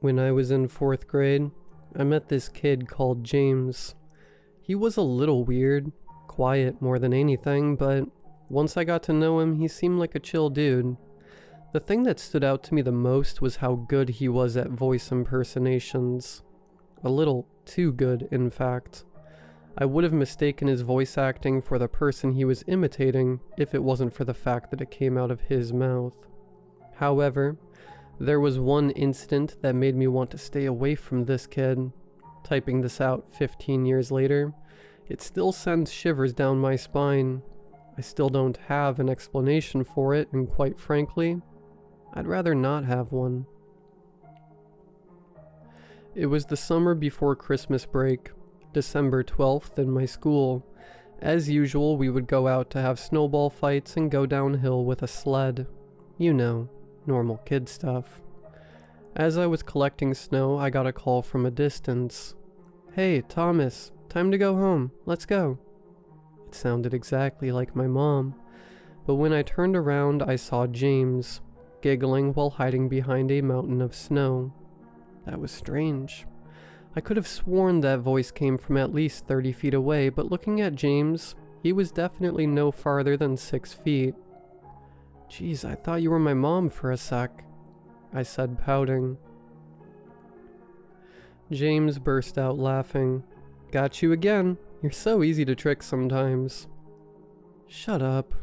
When I was in 4th grade, I met this kid called James. He was a little weird, quiet more than anything, but once I got to know him, he seemed like a chill dude. The thing that stood out to me the most was how good he was at voice impersonations. A little too good, in fact. I would have mistaken his voice acting for the person he was imitating if it wasn't for the fact that it came out of his mouth. However, there was one incident that made me want to stay away from this kid. Typing this out 15 years later, it still sends shivers down my spine. I still don't have an explanation for it, and quite frankly, I'd rather not have one. It was the summer before Christmas break, December 12th in my school. As usual, we would go out to have snowball fights and go downhill with a sled. You know, normal kid stuff. As I was collecting snow, I got a call from a distance. "Hey, Thomas, time to go home. Let's go." It sounded exactly like my mom, but when I turned around, I saw James, giggling while hiding behind a mountain of snow. That was strange. I could have sworn that voice came from at least 30 feet away, but looking at James, he was definitely no farther than 6 feet. "Geez, I thought you were my mom for a sec," I said, pouting. James burst out laughing. "Got you again. You're so easy to trick sometimes." "Shut up."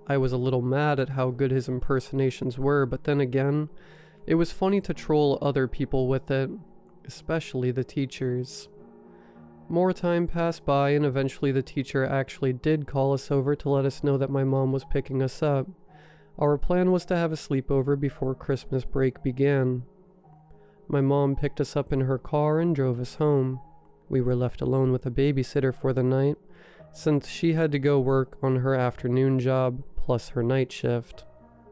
I was a little mad at how good his impersonations were, but then again, it was funny to troll other people with it, especially the teachers. More time passed by, and eventually the teacher actually did call us over to let us know that my mom was picking us up. Our plan was to have a sleepover before Christmas break began. My mom picked us up in her car and drove us home. We were left alone with a babysitter for the night, since she had to go work on her afternoon job, plus her night shift.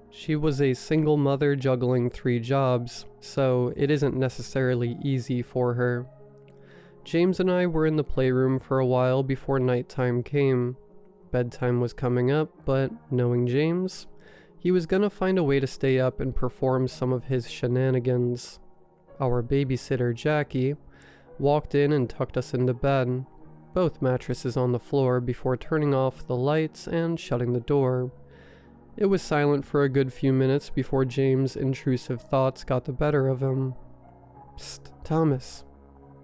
She was a single mother juggling 3 jobs, so it isn't necessarily easy for her. James and I were in the playroom for a while before nighttime came. Bedtime was coming up, but knowing James, he was gonna find a way to stay up and perform some of his shenanigans. Our babysitter, Jackie, walked in and tucked us into bed, both mattresses on the floor, before turning off the lights and shutting the door. It was silent for a good few minutes before James' intrusive thoughts got the better of him. "Psst, Thomas,"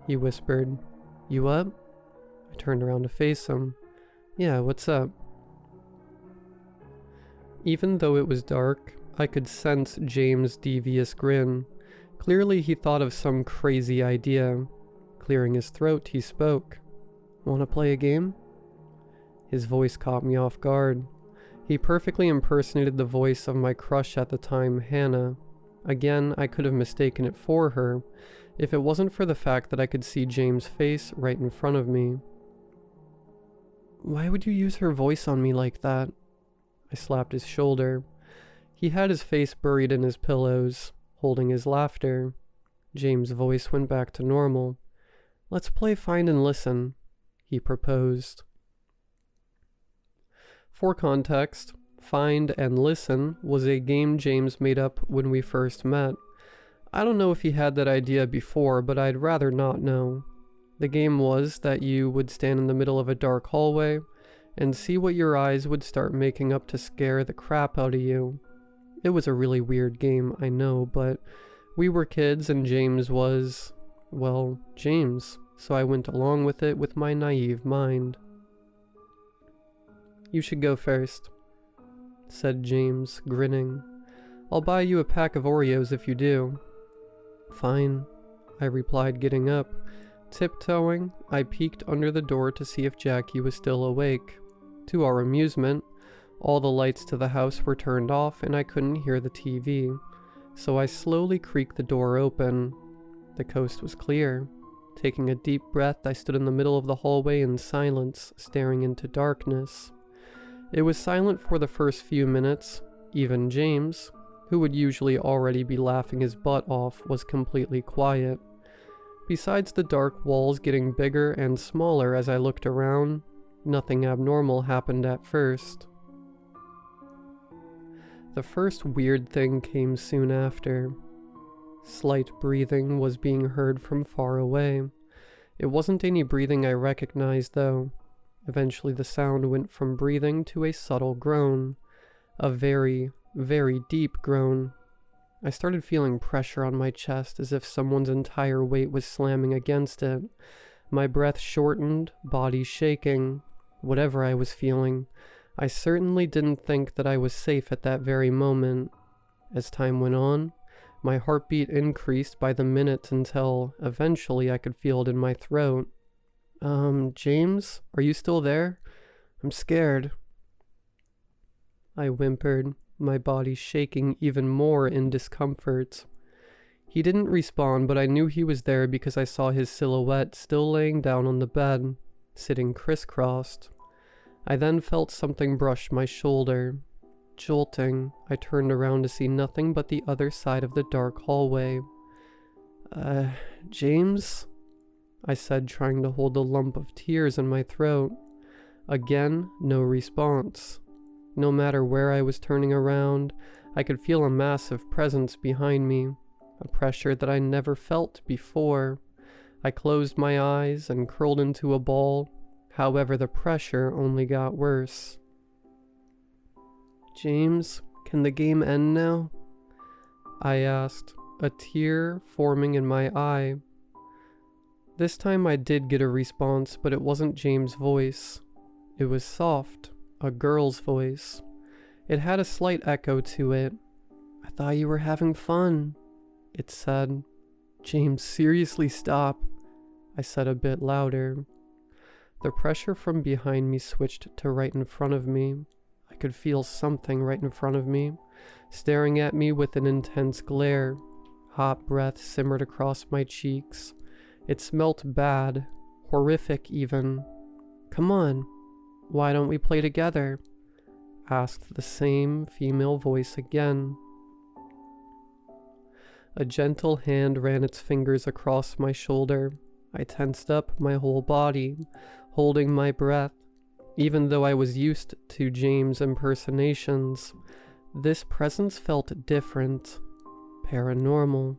he whispered. "You up?" I turned around to face him. "Yeah, what's up?" Even though it was dark, I could sense James' devious grin. Clearly he thought of some crazy idea. Clearing his throat, he spoke. "Wanna play a game?" His voice caught me off guard. He perfectly impersonated the voice of my crush at the time, Hannah. Again, I could have mistaken it for her, if it wasn't for the fact that I could see James' face right in front of me. "Why would you use her voice on me like that?" I slapped his shoulder. He had his face buried in his pillows, holding his laughter. James' voice went back to normal. "Let's play find and listen," he proposed. For context, Find and Listen was a game James made up when we first met. I don't know if he had that idea before, but I'd rather not know. The game was that you would stand in the middle of a dark hallway and see what your eyes would start making up to scare the crap out of you. It was a really weird game, I know, but we were kids and James was, well, James, so I went along with it with my naive mind. "You should go first," said James, grinning. "I'll buy you a pack of Oreos if you do." "Fine," I replied, getting up. Tiptoeing, I peeked under the door to see if Jackie was still awake. To our amusement, all the lights to the house were turned off and I couldn't hear the TV, so I slowly creaked the door open. The coast was clear. Taking a deep breath, I stood in the middle of the hallway in silence, staring into darkness. It was silent for the first few minutes. Even James, who would usually already be laughing his butt off, was completely quiet. Besides the dark walls getting bigger and smaller as I looked around, nothing abnormal happened at first. The first weird thing came soon after. Slight breathing was being heard from far away. It wasn't any breathing I recognized, though. Eventually the sound went from breathing to a subtle groan. A very, very deep groan. I started feeling pressure on my chest as if someone's entire weight was slamming against it. My breath shortened, body shaking. Whatever I was feeling, I certainly didn't think that I was safe at that very moment. As time went on, my heartbeat increased by the minute until, eventually, I could feel it in my throat. James, are you still there? I'm scared. I whimpered, my body shaking even more in discomfort. He didn't respond, but I knew he was there because I saw his silhouette still laying down on the bed, sitting crisscrossed. I then felt something brush my shoulder. Jolting, I turned around to see nothing but the other side of the dark hallway. James? I said, trying to hold a lump of tears in my throat. Again, no response. No matter where I was turning around, I could feel a massive presence behind me, a pressure that I never felt before. I closed my eyes and curled into a ball. However, the pressure only got worse. James, can the game end now? I asked, a tear forming in my eye. This time I did get a response, but it wasn't James' voice. It was soft, a girl's voice. It had a slight echo to it. I thought you were having fun, it said. James, seriously stop, I said a bit louder. The pressure from behind me switched to right in front of me. I could feel something right in front of me, staring at me with an intense glare. Hot breath simmered across my cheeks. It smelt bad, horrific even. Come on, why don't we play together? Asked the same female voice again. A gentle hand ran its fingers across my shoulder. I tensed up my whole body, holding my breath. Even though I was used to James' impersonations, this presence felt different, paranormal.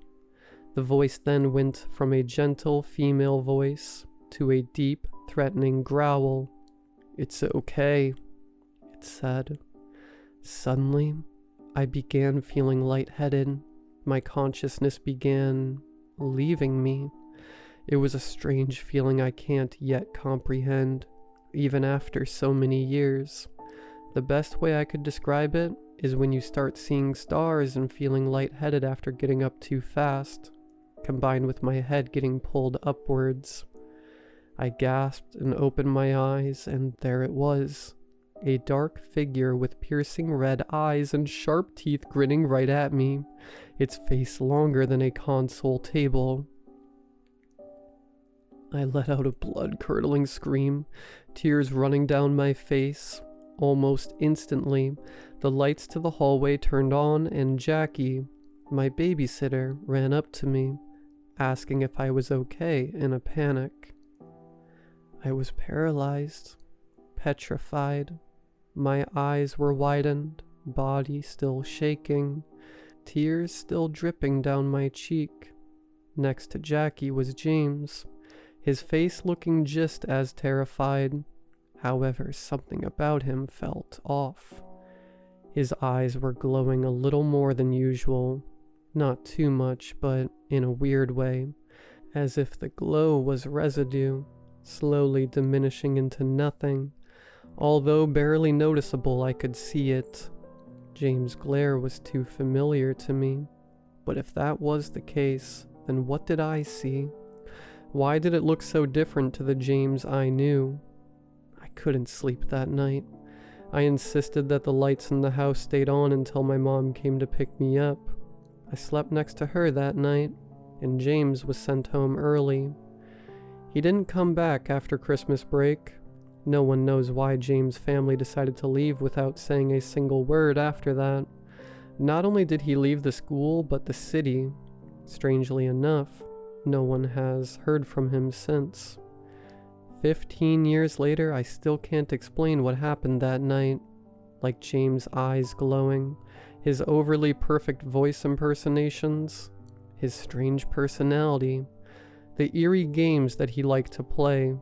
The voice then went from a gentle female voice to a deep, threatening growl. It's okay, it said. Suddenly, I began feeling lightheaded. My consciousness began leaving me. It was a strange feeling I can't yet comprehend, even after so many years. The best way I could describe it is when you start seeing stars and feeling lightheaded after getting up too fast, combined with my head getting pulled upwards. I gasped and opened my eyes, and there it was. A dark figure with piercing red eyes and sharp teeth grinning right at me, its face longer than a console table. I let out a blood-curdling scream, tears running down my face. Almost instantly, the lights to the hallway turned on, and Jackie, my babysitter, ran up to me, asking if I was okay in a panic. I was paralyzed, petrified. My eyes were widened, body still shaking, tears still dripping down my cheek. Next to Jackie was James, his face looking just as terrified. However, something about him felt off. His eyes were glowing a little more than usual. Not too much, but in a weird way, as if the glow was residue, slowly diminishing into nothing. Although barely noticeable, I could see it. James' glare was too familiar to me. But if that was the case, then what did I see? Why did it look so different to the James I knew? I couldn't sleep that night. I insisted that the lights in the house stayed on until my mom came to pick me up. I slept next to her that night, and James was sent home early. He didn't come back after Christmas break. No one knows why James' family decided to leave without saying a single word after that. Not only did he leave the school, but the city. Strangely enough, no one has heard from him since. 15 years later, I still can't explain what happened that night. Like James' eyes glowing, his overly perfect voice impersonations, his strange personality, the eerie games that he liked to play.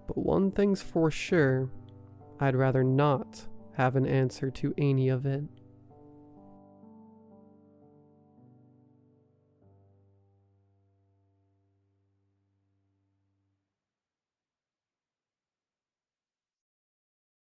But one thing's for sure, I'd rather not have an answer to any of it.